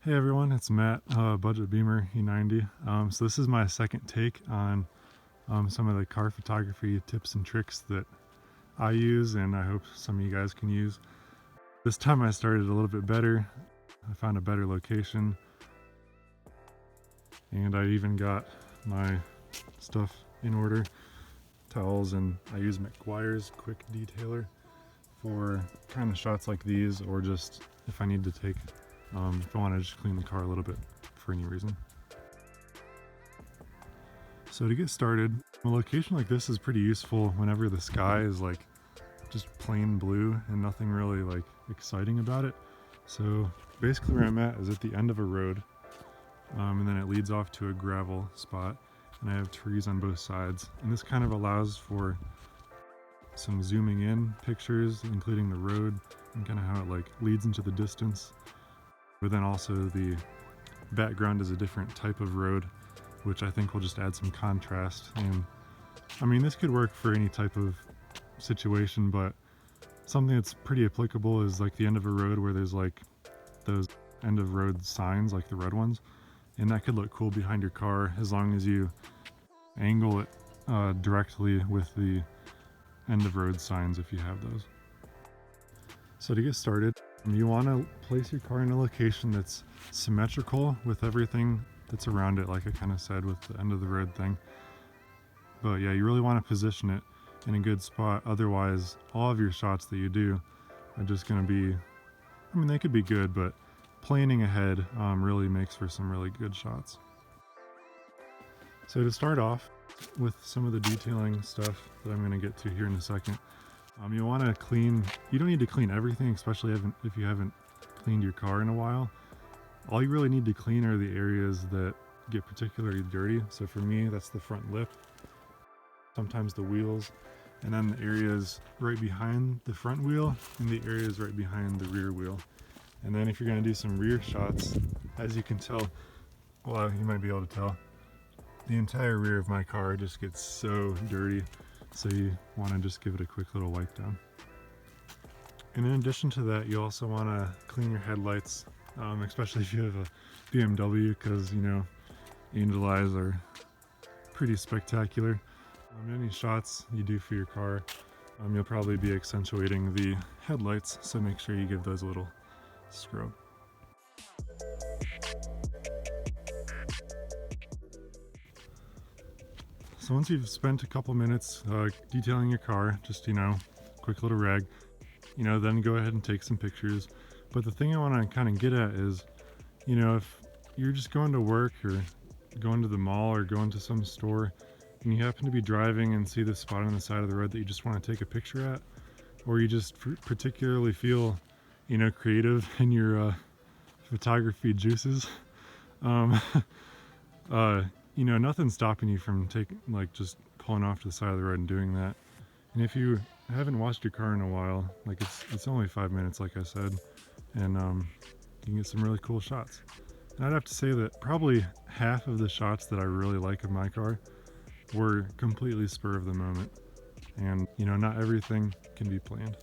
Hey everyone, it's Matt, Budget Beamer E90. So this is my second take on some of the car photography tips and tricks that I use, and I hope some of you guys can use. This time I started a little bit better. I found a better location, and I even got my stuff in order, towels, and I use McGuire's Quick Detailer for kind of shots like these, or just if I need to take if I want to just clean the car a little bit for any reason. So to get started, a location like this is pretty useful whenever the sky is like just plain blue and nothing really like exciting about it. So basically where I'm at is at the end of a road, and then it leads off to a gravel spot, and I have trees on both sides, and this kind of allows for some zooming in pictures, including the road and kind of how it like leads into the distance. But then also the background is a different type of road, which I think will just add some contrast. And I mean, this could work for any type of situation, but something that's pretty applicable is like the end of a road where there's like those end of road signs, like the red ones, and that could look cool behind your car as long as you angle it directly with the end of road signs if you have those. So to get started, you want to place your car in a location that's symmetrical with everything that's around it, like I kind of said with the end of the road thing. But yeah, you really want to position it in a good spot, otherwise all of your shots that you do are just going to be, I mean, they could be good, but planning ahead really makes for some really good shots. So to start off with some of the detailing stuff that I'm going to get to here in a second, you want to clean. You don't need to clean everything, especially if you haven't cleaned your car in a while. All you really need to clean are the areas that get particularly dirty. So for me, that's the front lip, sometimes the wheels, and then the areas right behind the front wheel and the areas right behind the rear wheel. And then if you're going to do some rear shots, as you can tell, well, you might be able to tell, the entire rear of my car just gets so dirty. So you want to just give it a quick little wipe down. And in addition to that, you also want to clean your headlights, especially if you have a BMW, because you know, angel eyes are pretty spectacular. Any shots you do for your car, you'll probably be accentuating the headlights, so make sure you give those a little scrub. So once you've spent a couple minutes detailing your car, just, you know, quick little rag, you know, then go ahead and take some pictures. But the thing I want to kind of get at is, you know, if you're just going to work or going to the mall or going to some store and you happen to be driving and see this spot on the side of the road that you just want to take a picture at, or you just particularly feel, you know, creative in your photography juices, you know, nothing's stopping you from just pulling off to the side of the road and doing that. And if you haven't washed your car in a while, like it's only 5 minutes, like I said, and you can get some really cool shots. And I'd have to say that probably half of the shots that I really like of my car were completely spur of the moment. And you know, not everything can be planned.